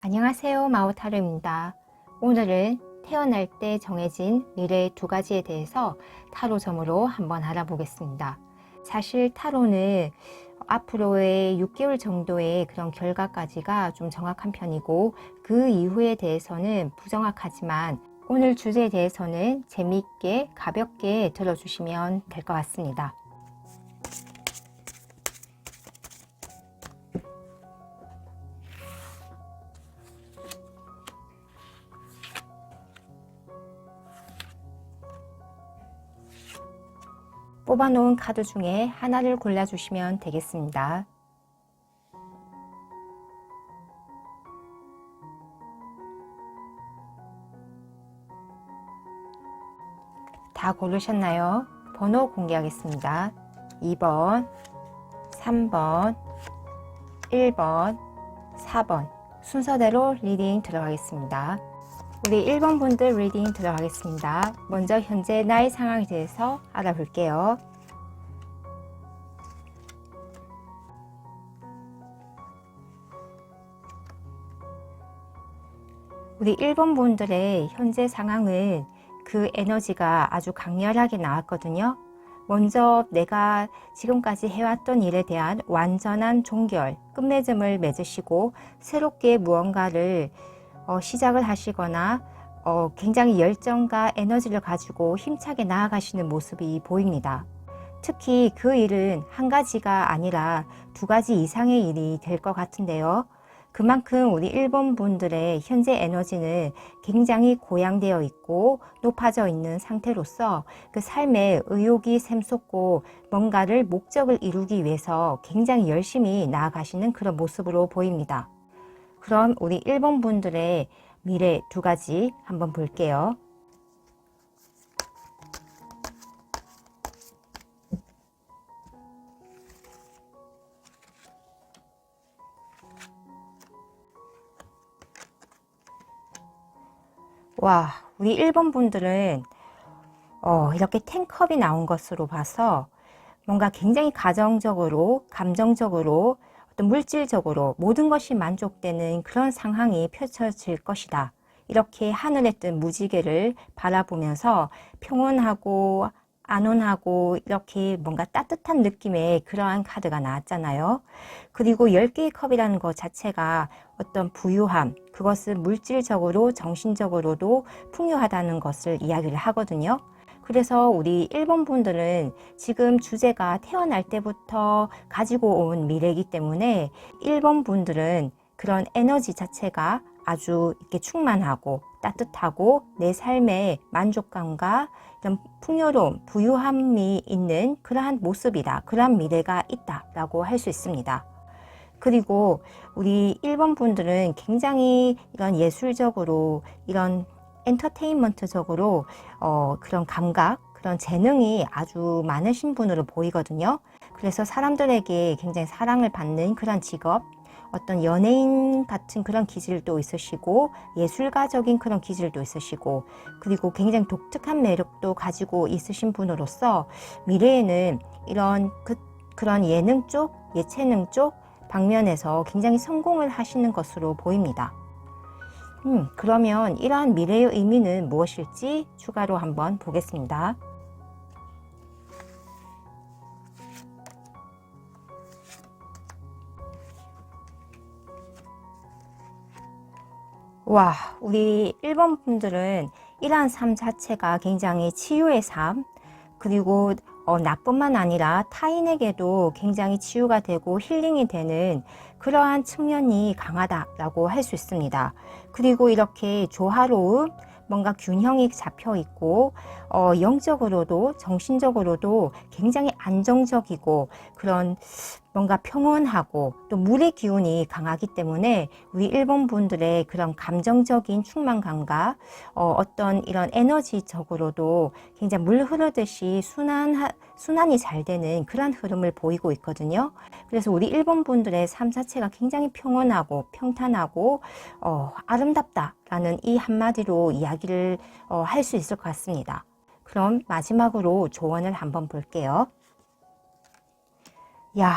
안녕하세요. 마오타로입니다. 오늘은 태어날 때 정해진 미래 두 가지에 대해서 타로점으로 한번 알아보겠습니다. 사실 타로는 앞으로의 6개월 정도의 그런 결과까지가 좀 정확한 편이고 그 이후에 대해서는 부정확하지만 오늘 주제에 대해서는 재미있게 가볍게 들어주시면 될 것 같습니다. 뽑아놓은 카드 중에 하나를 골라주시면 되겠습니다. 다 고르셨나요? 번호 공개하겠습니다. 2번, 3번, 1번, 4번 순서대로 리딩 들어가겠습니다. 우리 1번 분들 리딩 들어가겠습니다. 먼저 현재 나의 상황에 대해서 알아볼게요. 우리 1번 분들의 현재 상황은 그 에너지가 아주 강렬하게 나왔거든요. 먼저 내가 지금까지 해왔던 일에 대한 완전한 종결, 끝맺음을 맺으시고 새롭게 무언가를 시작을 하시거나 굉장히 열정과 에너지를 가지고 힘차게 나아가시는 모습이 보입니다. 특히 그 일은 한 가지가 아니라 두 가지 이상의 일이 될 것 같은데요. 그만큼 우리 1번 분들의 현재 에너지는 굉장히 고양되어 있고 높아져 있는 상태로서 그 삶에 의욕이 샘솟고 뭔가를 목적을 이루기 위해서 굉장히 열심히 나아가시는 그런 모습으로 보입니다. 그럼 우리 1번 분들의 미래 두 가지 한번 볼게요. 와, 우리 1번 분들은 이렇게 텐컵이 나온 것으로 봐서 뭔가 굉장히 가정적으로, 감정적으로, 어떤 물질적으로 모든 것이 만족되는 그런 상황이 펼쳐질 것이다. 이렇게 하늘에 뜬 무지개를 바라보면서 평온하고 안온하고 이렇게 뭔가 따뜻한 느낌의 그러한 카드가 나왔잖아요. 그리고 10개의 컵이라는 것 자체가 어떤 부유함, 그것은 물질적으로 정신적으로도 풍요하다는 것을 이야기를 하거든요. 그래서 우리 1번 분들은 지금 주제가 태어날 때부터 가지고 온 미래이기 때문에 1번 분들은 그런 에너지 자체가 아주 이렇게 충만하고 따뜻하고 내 삶의 만족감과 이런 풍요로움, 부유함이 있는 그러한 모습이다. 그러한 미래가 있다라고 할 수 있습니다. 그리고 우리 1번 분들은 굉장히 이런 예술적으로 이런 엔터테인먼트적으로 그런 감각, 그런 재능이 아주 많으신 분으로 보이거든요. 그래서 사람들에게 굉장히 사랑을 받는 그런 직업, 어떤 연예인 같은 그런 기질도 있으시고 예술가적인 그런 기질도 있으시고 그리고 굉장히 독특한 매력도 가지고 있으신 분으로서 미래에는 이런 그런 예능 쪽, 예체능 쪽 방면에서 굉장히 성공을 하시는 것으로 보입니다. 그러면 이러한 미래의 의미는 무엇일지 추가로 한번 보겠습니다. 와, 우리 1번 분들은 이러한 삶 자체가 굉장히 치유의 삶, 그리고 나뿐만 아니라 타인에게도 굉장히 치유가 되고 힐링이 되는 그러한 측면이 강하다라고 할 수 있습니다. 그리고 이렇게 조화로운 뭔가 균형이 잡혀 있고 영적으로도 정신적으로도 굉장히 안정적이고 그런 뭔가 평온하고 또 물의 기운이 강하기 때문에 우리 1번 분들의 그런 감정적인 충만감과 어떤 이런 에너지적으로도 굉장히 물 흐르듯이 순환이 잘 되는 그런 흐름을 보이고 있거든요. 그래서 우리 1번 분들의 삶 자체가 굉장히 평온하고 평탄하고 아름답다라는 이 한마디로 이야기를 할 수 있을 것 같습니다. 그럼 마지막으로 조언을 한번 볼게요. 야,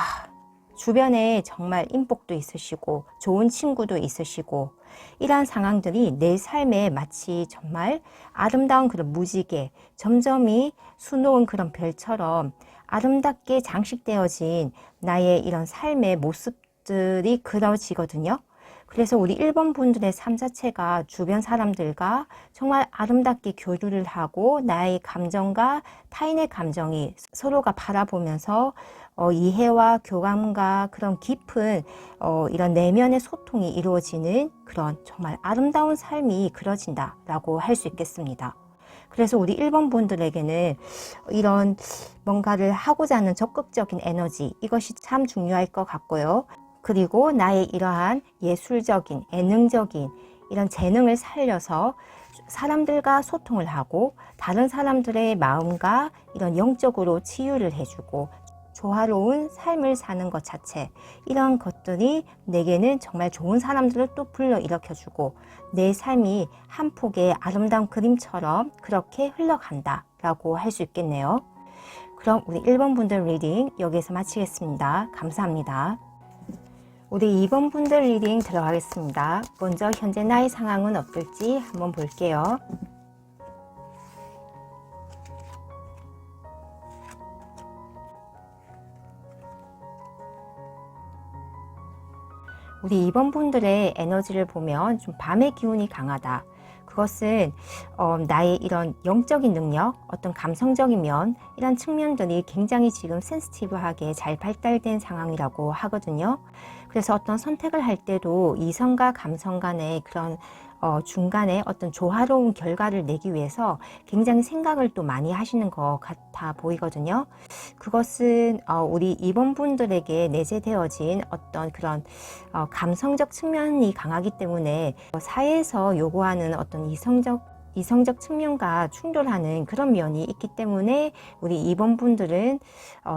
주변에 정말 인복도 있으시고 좋은 친구도 있으시고 이러한 상황들이 내 삶에 마치 정말 아름다운 그런 무지개, 점점이 수놓은 그런 별처럼 아름답게 장식되어진 나의 이런 삶의 모습들이 그려지거든요. 그래서 우리 1번 분들의 삶 자체가 주변 사람들과 정말 아름답게 교류를 하고 나의 감정과 타인의 감정이 서로가 바라보면서 이해와 교감과 그런 깊은 이런 내면의 소통이 이루어지는 그런 정말 아름다운 삶이 그려진다라고 할 수 있겠습니다. 그래서 우리 1번 분들에게는 이런 뭔가를 하고자 하는 적극적인 에너지, 이것이 참 중요할 것 같고요. 그리고 나의 이러한 예술적인, 예능적인 이런 재능을 살려서 사람들과 소통을 하고 다른 사람들의 마음과 이런 영적으로 치유를 해주고 조화로운 삶을 사는 것 자체, 이런 것들이 내게는 정말 좋은 사람들을 또 불러일으켜주고 내 삶이 한 폭의 아름다운 그림처럼 그렇게 흘러간다 라고 할 수 있겠네요. 그럼 우리 1번 분들 리딩 여기서 마치겠습니다. 감사합니다. 우리 2번 분들 리딩 들어가겠습니다. 먼저 현재 나의 상황은 어떨지 한번 볼게요. 우리 2번 분들의 에너지를 보면 좀 밤의 기운이 강하다. 그것은 나의 이런 영적인 능력, 어떤 감성적인 면, 이런 측면들이 굉장히 지금 센시티브하게 잘 발달된 상황이라고 하거든요. 그래서 어떤 선택을 할 때도 이성과 감성 간의 그런 중간에 어떤 조화로운 결과를 내기 위해서 굉장히 생각을 또 많이 하시는 것 같아 보이거든요. 그것은 우리 2번 분들에게 내재되어진 어떤 그런 감성적 측면이 강하기 때문에 사회에서 요구하는 어떤 이성적 측면과 충돌하는 그런 면이 있기 때문에 우리 2번 분들은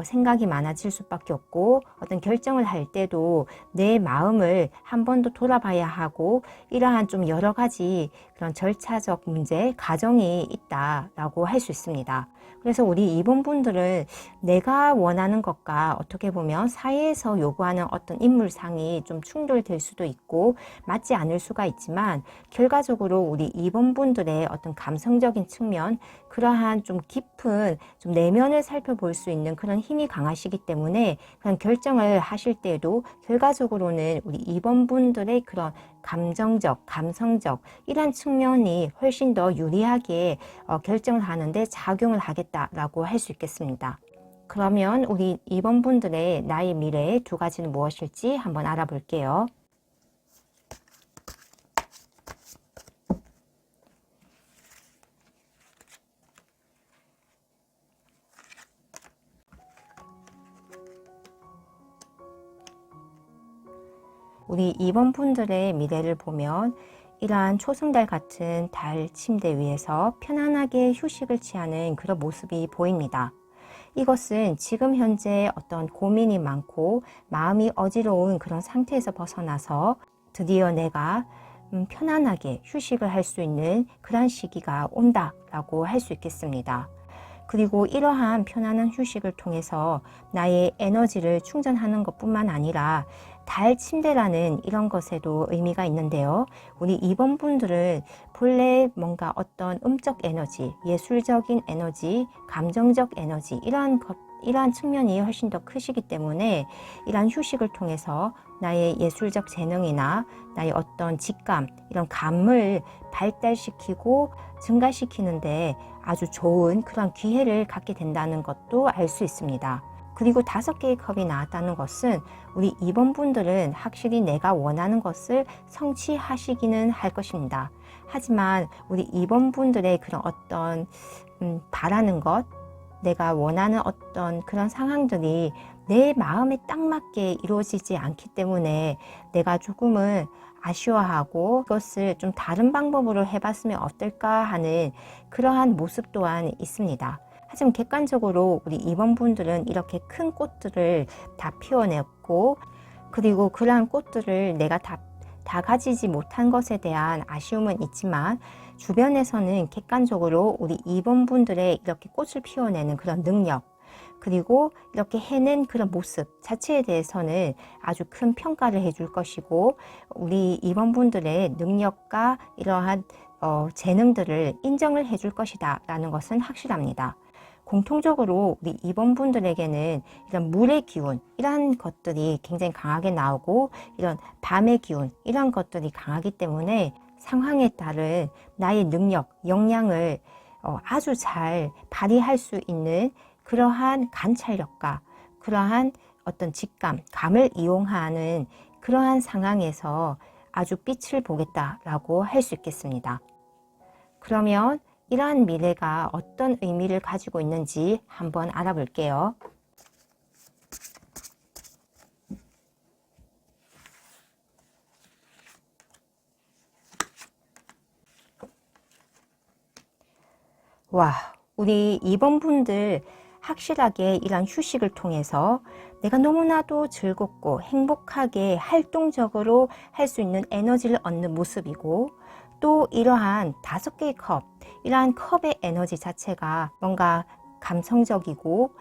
생각이 많아질 수밖에 없고 어떤 결정을 할 때도 내 마음을 한 번 더 돌아봐야 하고 이러한 좀 여러 가지 그런 절차적 문제, 과정이 있다라고 할 수 있습니다. 그래서 우리 2번 분들은 내가 원하는 것과 어떻게 보면 사회에서 요구하는 어떤 인물상이 좀 충돌될 수도 있고 맞지 않을 수가 있지만 결과적으로 우리 2번 분들의 어떤 감성적인 측면, 그러한 좀 깊은 좀 내면을 살펴볼 수 있는 그런 힘이 강하시기 때문에 그런 결정을 하실 때에도 결과적으로는 우리 2번 분들의 그런 감정적, 감성적 이런 측면이 훨씬 더 유리하게 결정을 하는데 작용을 하겠다라고 할 수 있겠습니다. 그러면 우리 2번 분들의 나의 미래의 두 가지는 무엇일지 한번 알아볼게요. 우리 2번 분들의 미래를 보면 이러한 초승달 같은 달 침대 위에서 편안하게 휴식을 취하는 그런 모습이 보입니다. 이것은 지금 현재 어떤 고민이 많고 마음이 어지러운 그런 상태에서 벗어나서 드디어 내가 편안하게 휴식을 할 수 있는 그런 시기가 온다라고 할 수 있겠습니다. 그리고 이러한 편안한 휴식을 통해서 나의 에너지를 충전하는 것뿐만 아니라 달 침대라는 이런 것에도 의미가 있는데요. 우리 2번 분들은 본래 뭔가 어떤 음적 에너지, 예술적인 에너지, 감정적 에너지 이러한 측면이 훨씬 더 크시기 때문에 이러한 휴식을 통해서 나의 예술적 재능이나 나의 어떤 직감, 이런 감을 발달시키고 증가시키는데 아주 좋은 그런 기회를 갖게 된다는 것도 알 수 있습니다. 그리고 5개의 컵이 나왔다는 것은 우리 2번 분들은 확실히 내가 원하는 것을 성취하시기는 할 것입니다. 하지만 우리 2번 분들의 그런 어떤 바라는 것, 내가 원하는 어떤 그런 상황들이 내 마음에 딱 맞게 이루어지지 않기 때문에 내가 조금은 아쉬워하고 그것을 좀 다른 방법으로 해봤으면 어떨까 하는 그러한 모습 또한 있습니다. 하지만 객관적으로 우리 2번 분들은 이렇게 큰 꽃들을 다 피워냈고 그리고 그러한 꽃들을 내가 다 가지지 못한 것에 대한 아쉬움은 있지만 주변에서는 객관적으로 우리 2번 분들의 이렇게 꽃을 피워내는 그런 능력, 그리고 이렇게 해낸 그런 모습 자체에 대해서는 아주 큰 평가를 해줄 것이고, 우리 2번 분들의 능력과 이러한 재능들을 인정을 해줄 것이다 라는 것은 확실합니다. 공통적으로 우리 2번 분들에게는 이런 물의 기운 이런 것들이 굉장히 강하게 나오고, 이런 밤의 기운 이런 것들이 강하기 때문에 상황에 따른 나의 능력, 역량을 아주 잘 발휘할 수 있는 그러한 관찰력과 그러한 어떤 직감, 감을 이용하는 그러한 상황에서 아주 빛을 보겠다라고 할 수 있겠습니다. 그러면 이러한 미래가 어떤 의미를 가지고 있는지 한번 알아볼게요. 와, 우리 2번 분들 확실하게 이런 휴식을 통해서 내가 너무나도 즐겁고 행복하게 활동적으로 할 수 있는 에너지를 얻는 모습이고, 또 이러한 5개의 컵, 이러한 컵의 에너지 자체가 뭔가 감성적이고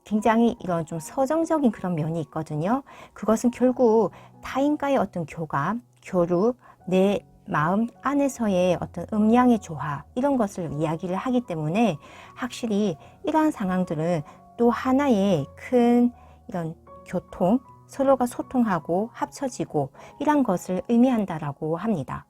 굉장히 이런 좀 서정적인 그런 면이 있거든요. 그것은 결국 타인과의 어떤 교감, 교류, 내 마음 안에서의 어떤 음양의 조화 이런 것을 이야기를 하기 때문에, 확실히 이러한 상황들은 또 하나의 큰 이런 교통, 서로가 소통하고 합쳐지고 이런 것을 의미한다라고 합니다.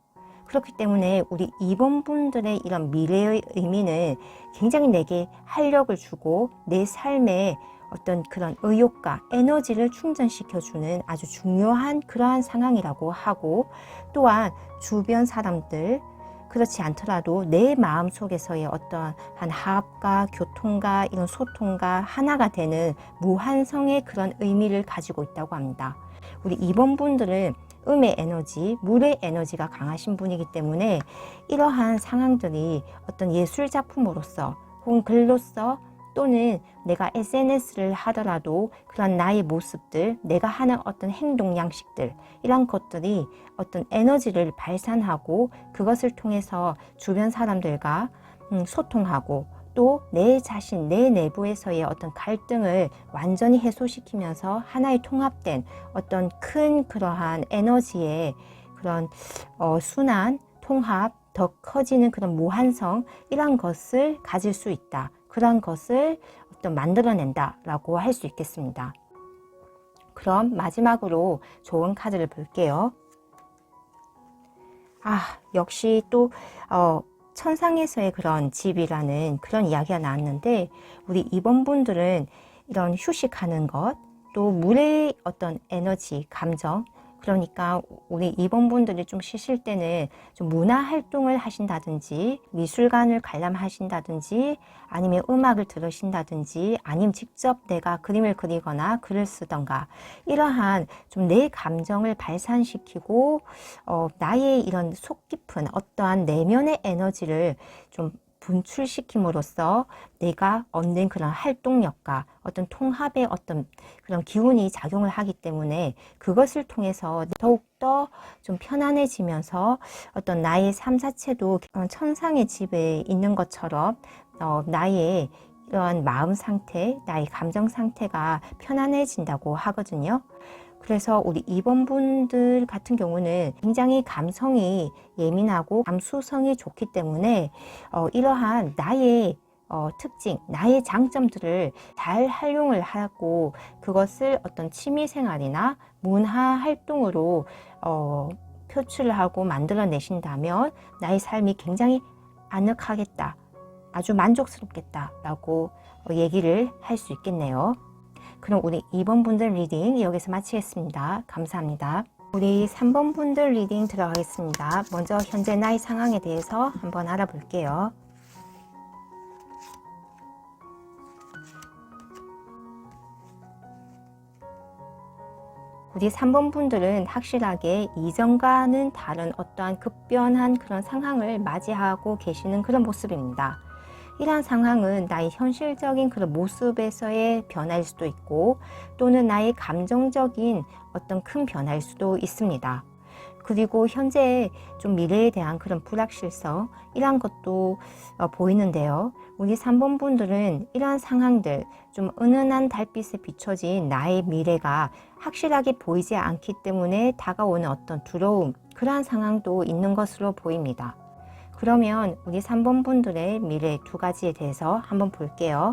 그렇기 때문에 우리 2번 분들의 이런 미래의 의미는 굉장히 내게 활력을 주고 내 삶에 어떤 그런 의욕과 에너지를 충전시켜주는 아주 중요한 그러한 상황이라고 하고, 또한 주변 사람들, 그렇지 않더라도 내 마음 속에서의 어떠한 화합과 교통과 이런 소통과 하나가 되는 무한성의 그런 의미를 가지고 있다고 합니다. 우리 2번 분들은 음의 에너지, 물의 에너지가 강하신 분이기 때문에 이러한 상황들이 어떤 예술 작품으로서 혹은 글로서 또는 내가 SNS를 하더라도 그런 나의 모습들, 내가 하는 어떤 행동 양식들, 이런 것들이 어떤 에너지를 발산하고 그것을 통해서 주변 사람들과 소통하고, 또 내 자신, 내 내부에서의 어떤 갈등을 완전히 해소시키면서 하나의 통합된 어떤 큰 그러한 에너지의 그런 순환, 통합, 더 커지는 그런 무한성, 이런 것을 가질 수 있다. 그런 것을 어떤 만들어낸다라고 할 수 있겠습니다. 그럼 마지막으로 좋은 카드를 볼게요. 역시 또 천상에서의 그런 집이라는 그런 이야기가 나왔는데, 우리 2번 분들은 이런 휴식하는 것, 또 물의 어떤 에너지, 감정, 그러니까 우리 2번 분들이 좀 쉬실 때는 좀 문화 활동을 하신다든지, 미술관을 관람하신다든지, 아니면 음악을 들으신다든지, 아니면 직접 내가 그림을 그리거나 글을 쓰던가, 이러한 좀 내 감정을 발산시키고 나의 이런 속 깊은 어떠한 내면의 에너지를 좀 분출시킴으로써 내가 얻는 그런 활동력과 어떤 통합의 어떤 그런 기운이 작용을 하기 때문에, 그것을 통해서 더욱더 좀 편안해지면서 어떤 나의 삶 자체도 천상의 집에 있는 것처럼 나의 이러한 마음 상태, 나의 감정 상태가 편안해진다고 하거든요. 그래서 우리 2번 분들 같은 경우는 굉장히 감성이 예민하고 감수성이 좋기 때문에 이러한 나의 특징, 나의 장점들을 잘 활용을 하고, 그것을 어떤 취미생활이나 문화 활동으로 표출을 하고 만들어내신다면 나의 삶이 굉장히 아늑하겠다, 아주 만족스럽겠다라고 얘기를 할 수 있겠네요. 그럼 우리 2번 분들 리딩 여기서 마치겠습니다. 감사합니다. 우리 3번 분들 리딩 들어가겠습니다. 먼저 현재 나의 상황에 대해서 한번 알아볼게요. 우리 3번 분들은 확실하게 이전과는 다른 어떠한 급변한 그런 상황을 맞이하고 계시는 그런 모습입니다. 이러한 상황은 나의 현실적인 그런 모습에서의 변화일 수도 있고, 또는 나의 감정적인 어떤 큰 변화일 수도 있습니다. 그리고 현재 좀 미래에 대한 그런 불확실성 이런 것도 보이는데요. 우리 3번 분들은 이러한 상황들, 좀 은은한 달빛에 비춰진 나의 미래가 확실하게 보이지 않기 때문에 다가오는 어떤 두려움, 그러한 상황도 있는 것으로 보입니다. 그러면 우리 3번 분들의 미래 두 가지에 대해서 한번 볼게요.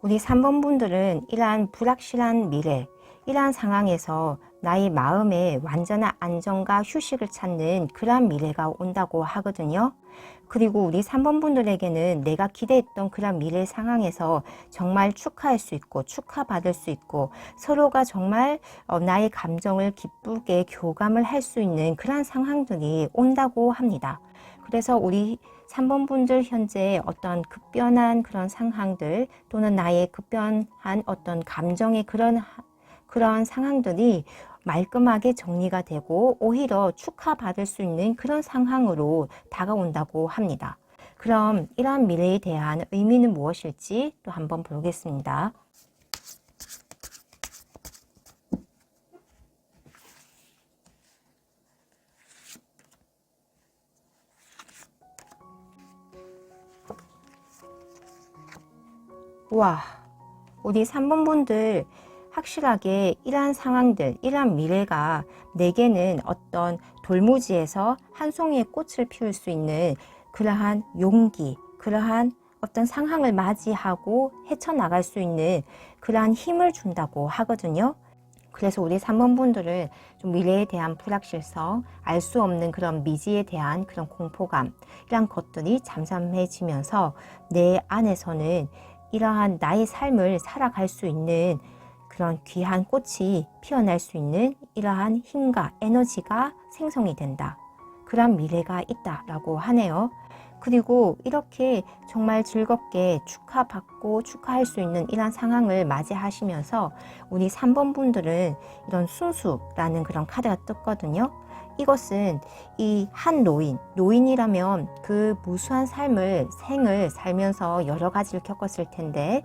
우리 3번 분들은 이러한 불확실한 미래, 이러한 상황에서 나의 마음의 완전한 안정과 휴식을 찾는 그러한 미래가 온다고 하거든요. 그리고 우리 3번 분들에게는 내가 기대했던 그런 미래 상황에서 정말 축하할 수 있고 축하받을 수 있고 서로가 정말 나의 감정을 기쁘게 교감을 할 수 있는 그런 상황들이 온다고 합니다. 그래서 우리 3번 분들 현재 어떤 급변한 그런 상황들 또는 나의 급변한 어떤 감정의 그런 상황들이 말끔하게 정리가 되고 오히려 축하받을 수 있는 그런 상황으로 다가온다고 합니다. 그럼 이러한 미래에 대한 의미는 무엇일지 또 한번 보겠습니다. 와, 우리 3번 분들 확실하게 이러한 상황들, 이러한 미래가 내게는 어떤 돌무지에서 한 송이의 꽃을 피울 수 있는 그러한 용기, 그러한 어떤 상황을 맞이하고 헤쳐나갈 수 있는 그러한 힘을 준다고 하거든요. 그래서 우리 3번 분들은 좀 미래에 대한 불확실성, 알 수 없는 그런 미지에 대한 그런 공포감, 이런 것들이 잠잠해지면서 내 안에서는 이러한 나의 삶을 살아갈 수 있는 그런 귀한 꽃이 피어날 수 있는 이러한 힘과 에너지가 생성이 된다. 그런 미래가 있다라고 하네요. 그리고 이렇게 정말 즐겁게 축하받고 축하할 수 있는 이런 상황을 맞이하시면서 우리 3번 분들은 이런 순수라는 그런 카드가 떴거든요. 이것은 이 한 노인이라면 그 무수한 생을 살면서 여러 가지를 겪었을 텐데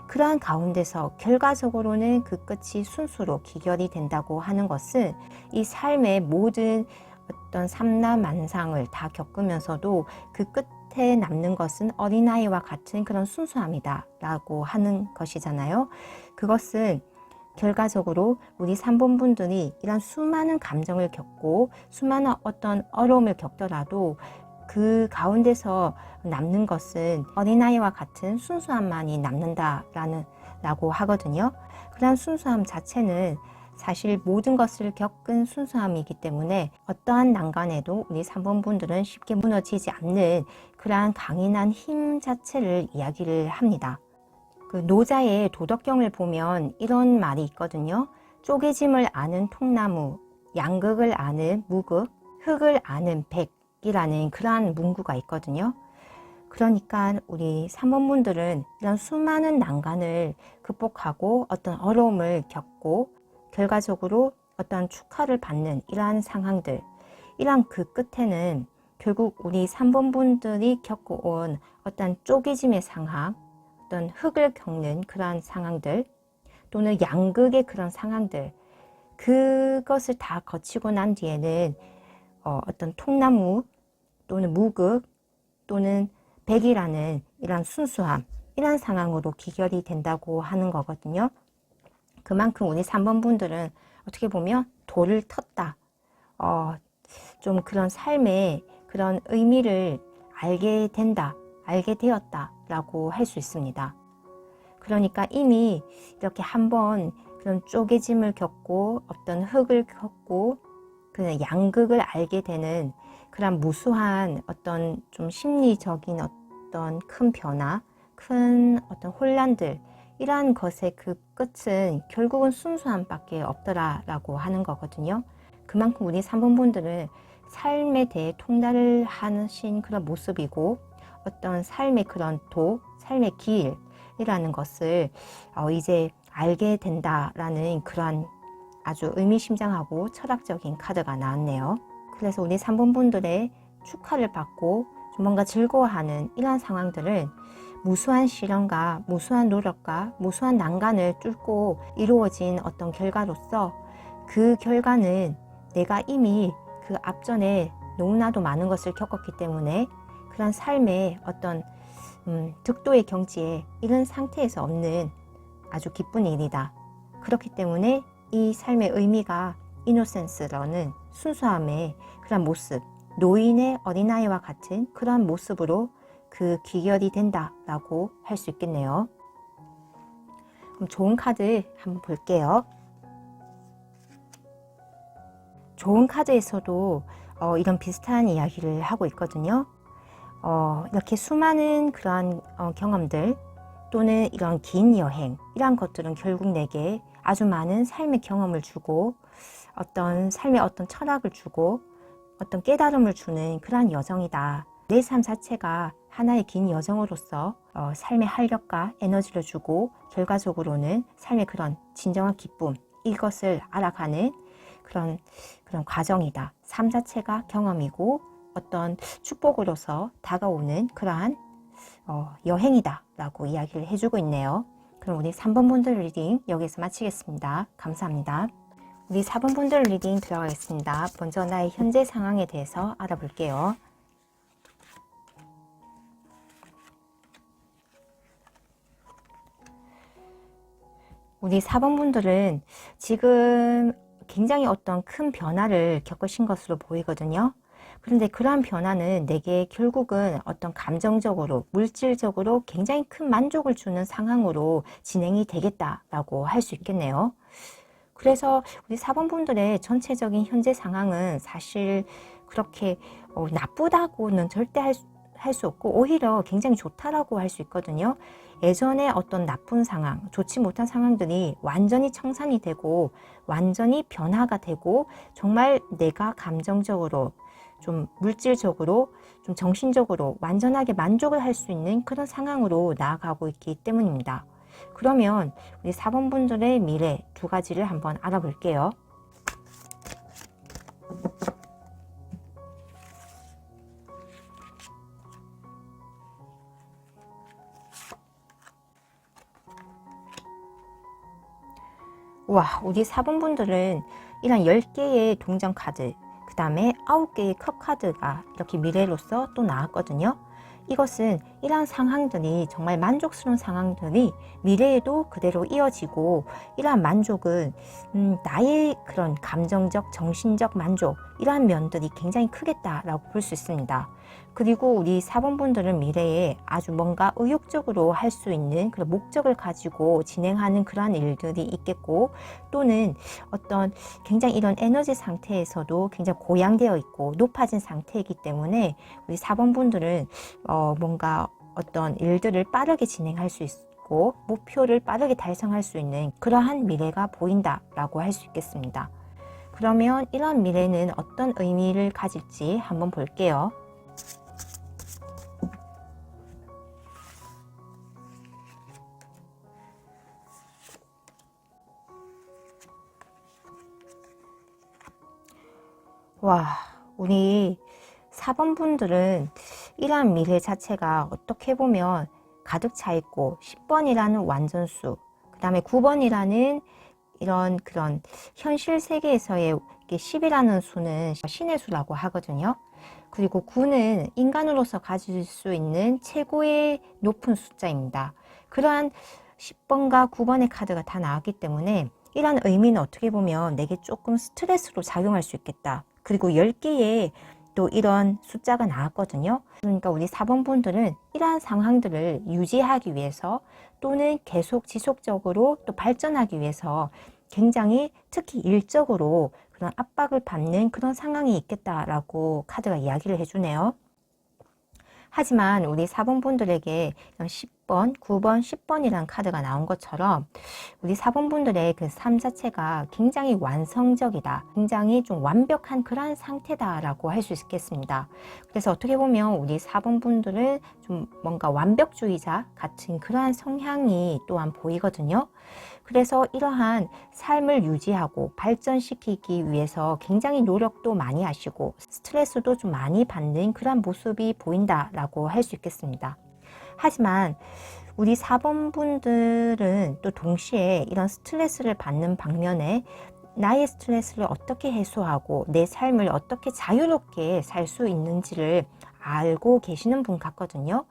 그러한 가운데서 결과적으로는 그 끝이 순수로 기결이 된다고 하는 것은 이 삶의 모든 어떤 삼라만상을 다 겪으면서도 그 끝에 남는 것은 어린아이와 같은 그런 순수함이다 라고 하는 것이잖아요. 그것은 결과적으로 우리 3번 분들이 이런 수많은 감정을 겪고 수많은 어떤 어려움을 겪더라도 그 가운데서 남는 것은 어린아이와 같은 순수함만이 남는다라고 하거든요. 그런 순수함 자체는 사실 모든 것을 겪은 순수함이기 때문에 어떠한 난관에도 우리 3번 분들은 쉽게 무너지지 않는 그러한 강인한 힘 자체를 이야기를 합니다. 그 노자의 도덕경을 보면 이런 말이 있거든요. 쪼개짐을 아는 통나무, 양극을 아는 무극, 흙을 아는 백이라는 그러한 문구가 있거든요. 그러니까 우리 3번 분들은 이런 수많은 난관을 극복하고 어떤 어려움을 겪고 결과적으로 어떤 축하를 받는 이러한 상황들, 이러한 그 끝에는 결국 우리 3번 분들이 겪어온 어떤 쪼개짐의 상황, 어떤 흙을 겪는 그러한 상황들 또는 양극의 그런 상황들, 그것을 다 거치고 난 뒤에는 어떤 통나무 또는 무극 또는 백이라는 이런 순수함, 이런 상황으로 기결이 된다고 하는 거거든요. 그만큼 우리 3번 분들은 어떻게 보면 돌을 텄다. 좀 그런 삶의 그런 의미를 알게 된다, 알게 되었다 라고 할 수 있습니다. 그러니까 이미 이렇게 한번 그런 쪼개짐을 겪고 어떤 흙을 겪고 그런 양극을 알게 되는 그런 무수한 어떤 좀 심리적인 어떤 큰 변화, 큰 어떤 혼란들, 이러한 것의 그 끝은 결국은 순수함밖에 없더라라고 하는 거거든요. 그만큼 우리 3번 분들은 삶에 대해 통달을 하신 그런 모습이고 어떤 삶의 그런 삶의 길이라는 것을 이제 알게 된다라는 그런 아주 의미심장하고 철학적인 카드가 나왔네요. 그래서 우리 3번 분들의 축하를 받고 좀 뭔가 즐거워하는 이러한 상황들은 무수한 시련과 무수한 노력과 무수한 난간을 뚫고 이루어진 어떤 결과로서 그 결과는 내가 이미 그 앞전에 너무나도 많은 것을 겪었기 때문에 그런 삶의 어떤 득도의 경지에 이런 상태에서 없는 아주 기쁜 일이다. 그렇기 때문에 이 삶의 의미가 이노센스라는 순수함의 그런 모습, 노인의 어린아이와 같은 그러한 모습으로 그 귀결이 된다라고 할 수 있겠네요. 그럼 좋은 카드 한번 볼게요. 좋은 카드에서도 이런 비슷한 이야기를 하고 있거든요. 이렇게 수많은 그러한 경험들 또는 이런 긴 여행, 이러한 것들은 결국 내게 아주 많은 삶의 경험을 주고 어떤 삶의 어떤 철학을 주고 어떤 깨달음을 주는 그러한 여정이다. 내 삶 자체가 하나의 긴 여정으로서 삶의 활력과 에너지를 주고 결과적으로는 삶의 그런 진정한 기쁨, 이것을 알아가는 그런 과정이다. 삶 자체가 경험이고 어떤 축복으로서 다가오는 그러한 여행이다 라고 이야기를 해주고 있네요. 그럼 우리 3번 분들 리딩 여기서 마치겠습니다. 감사합니다. 우리 4번 분들 리딩 들어가겠습니다. 먼저 나의 현재 상황에 대해서 알아볼게요. 우리 4번 분들은 지금 굉장히 어떤 큰 변화를 겪으신 것으로 보이거든요. 그런데 그러한 변화는 내게 결국은 어떤 감정적으로, 물질적으로 굉장히 큰 만족을 주는 상황으로 진행이 되겠다라고 할 수 있겠네요. 그래서 우리 4번 분들의 전체적인 현재 상황은 사실 그렇게 나쁘다고는 절대 할 수 없고 오히려 굉장히 좋다라고 할 수 있거든요. 예전에 어떤 나쁜 상황, 좋지 못한 상황들이 완전히 청산이 되고 완전히 변화가 되고 정말 내가 감정적으로 좀 물질적으로 좀 정신적으로 완전하게 만족을 할 수 있는 그런 상황으로 나아가고 있기 때문입니다. 그러면 우리 4번 분들의 미래 두 가지를 한번 알아볼게요. 와, 우리 4번 분들은 이런 10개의 동전 카드, 그 다음에 9개의 컵 카드가 이렇게 미래로서 또 나왔거든요. 이것은 이러한 상황들이 정말 만족스러운 상황들이 미래에도 그대로 이어지고 이러한 만족은 나의 그런 감정적, 정신적 만족 이러한 면들이 굉장히 크겠다라고 볼 수 있습니다. 그리고 우리 4번 분들은 미래에 아주 뭔가 의욕적으로 할 수 있는 그런 목적을 가지고 진행하는 그러한 일들이 있겠고 또는 어떤 굉장히 이런 에너지 상태에서도 굉장히 고양되어 있고 높아진 상태이기 때문에 우리 4번 분들은 뭔가 어떤 일들을 빠르게 진행할 수 있고 목표를 빠르게 달성할 수 있는 그러한 미래가 보인다라고 할 수 있겠습니다. 그러면 이런 미래는 어떤 의미를 가질지 한번 볼게요. 와, 우리 4번 분들은 이러한 미래 자체가 어떻게 보면 가득 차 있고 10번이라는 완전수, 그 다음에 9번이라는 이런 그런 현실 세계에서의 10이라는 수는 신의 수라고 하거든요. 그리고 9는 인간으로서 가질 수 있는 최고의 높은 숫자입니다. 그러한 10번과 9번의 카드가 다 나왔기 때문에 이런 의미는 어떻게 보면 내게 조금 스트레스로 작용할 수 있겠다. 그리고 10개의 또 이런 숫자가 나왔거든요. 그러니까 우리 4번 분들은 이러한 상황들을 유지하기 위해서 또는 계속 지속적으로 또 발전하기 위해서 굉장히 특히 일적으로 그런 압박을 받는 그런 상황이 있겠다라고 카드가 이야기를 해주네요. 하지만 우리 4번 분들에게 6번, 9번, 10번이라는 카드가 나온 것처럼 우리 4번 분들의 그 삶 자체가 굉장히 완성적이다. 굉장히 좀 완벽한 그러한 상태다라고 할 수 있겠습니다. 그래서 어떻게 보면 우리 4번 분들은 좀 뭔가 완벽주의자 같은 그러한 성향이 또한 보이거든요. 그래서 이러한 삶을 유지하고 발전시키기 위해서 굉장히 노력도 많이 하시고 스트레스도 좀 많이 받는 그런 모습이 보인다라고 할 수 있겠습니다. 하지만 우리 4번 분들은 또 동시에 이런 스트레스를 받는 방면에 나의 스트레스를 어떻게 해소하고 내 삶을 어떻게 자유롭게 살 수 있는지를 알고 계시는 분 같거든요.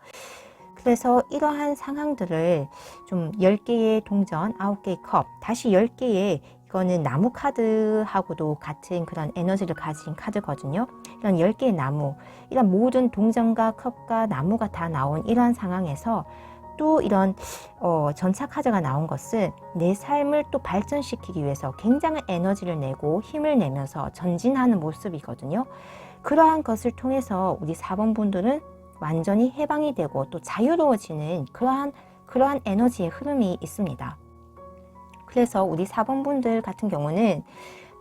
그래서 이러한 상황들을 좀 10개의 동전, 9개의 컵, 다시 10개의 이거는 나무 카드하고도 같은 그런 에너지를 가진 카드거든요. 이런 10개의 나무, 이런 모든 동전과 컵과 나무가 다 나온 이러한 상황에서 또 이런 전차 카드가 나온 것은 내 삶을 또 발전시키기 위해서 굉장한 에너지를 내고 힘을 내면서 전진하는 모습이거든요. 그러한 것을 통해서 우리 4번 분들은 완전히 해방이 되고 또 자유로워지는 그러한 에너지의 흐름이 있습니다. 그래서 우리 4번 분들 같은 경우는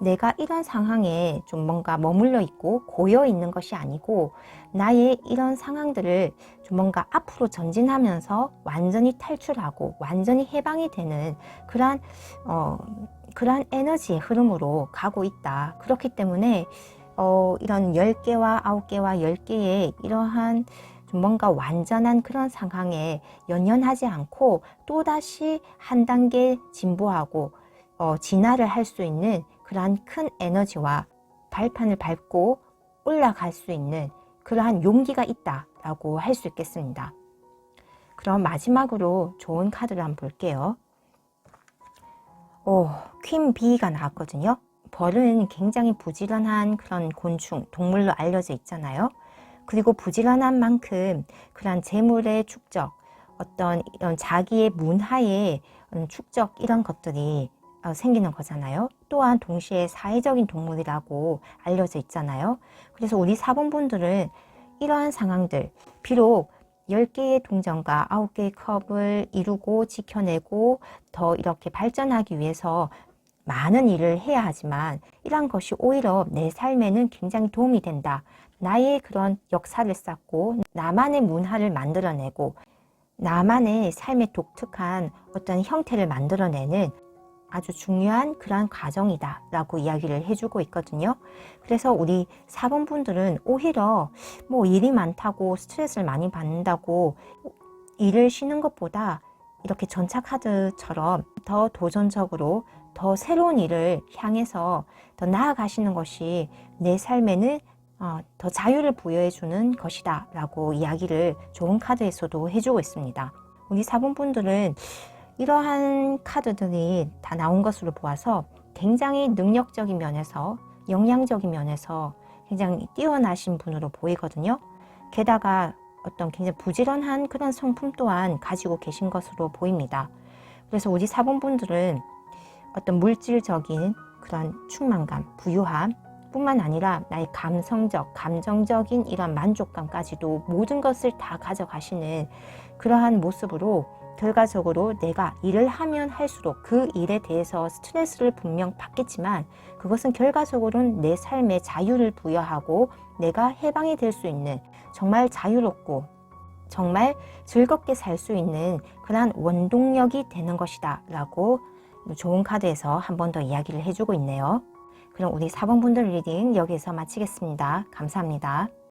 내가 이런 상황에 좀 뭔가 머물러 있고 고여 있는 것이 아니고 나의 이런 상황들을 좀 뭔가 앞으로 전진하면서 완전히 탈출하고 완전히 해방이 되는 그러한 에너지의 흐름으로 가고 있다. 그렇기 때문에 이런 10개와 9개와 10개의 이러한 좀 뭔가 완전한 그런 상황에 연연하지 않고 또다시 한 단계 진보하고 진화를 할 수 있는 그러한 큰 에너지와 발판을 밟고 올라갈 수 있는 그러한 용기가 있다라고 할 수 있겠습니다. 그럼 마지막으로 좋은 카드를 한번 볼게요. 퀸 비가 나왔거든요. 벌은 굉장히 부지런한 그런 곤충, 동물로 알려져 있잖아요. 그리고 부지런한 만큼 그런 재물의 축적, 어떤 이런 자기의 문화의 축적 이런 것들이 생기는 거잖아요. 또한 동시에 사회적인 동물이라고 알려져 있잖아요. 그래서 우리 4번 분들은 이러한 상황들, 비록 10개의 동전과 9개의 컵을 이루고 지켜내고 더 이렇게 발전하기 위해서 많은 일을 해야 하지만 이러한 것이 오히려 내 삶에는 굉장히 도움이 된다. 나의 그런 역사를 쌓고 나만의 문화를 만들어내고 나만의 삶의 독특한 어떤 형태를 만들어내는 아주 중요한 그러한 과정이다 라고 이야기를 해주고 있거든요. 그래서 우리 4번 분들은 오히려 뭐 일이 많다고 스트레스를 많이 받는다고 일을 쉬는 것보다 이렇게 전차 카드처럼 더 도전적으로 더 새로운 일을 향해서 더 나아가시는 것이 내 삶에는 더 자유를 부여해주는 것이다 라고 이야기를 좋은 카드에서도 해주고 있습니다. 우리 4번 분들은 이러한 카드들이 다 나온 것으로 보아서 굉장히 능력적인 면에서 역량적인 면에서 굉장히 뛰어나신 분으로 보이거든요. 게다가 어떤 굉장히 부지런한 그런 성품 또한 가지고 계신 것으로 보입니다. 그래서 우리 4번 분들은 어떤 물질적인 그런 충만감, 부유함 뿐만 아니라 나의 감정적인 이런 만족감까지도 모든 것을 다 가져가시는 그러한 모습으로 결과적으로 내가 일을 하면 할수록 그 일에 대해서 스트레스를 분명 받겠지만 그것은 결과적으로는 내 삶에 자유를 부여하고 내가 해방이 될 수 있는 정말 자유롭고 정말 즐겁게 살 수 있는 그러한 원동력이 되는 것이다 라고 좋은 카드에서 한 번 더 이야기를 해주고 있네요. 그럼 우리 4번 분들 리딩 여기서 마치겠습니다. 감사합니다.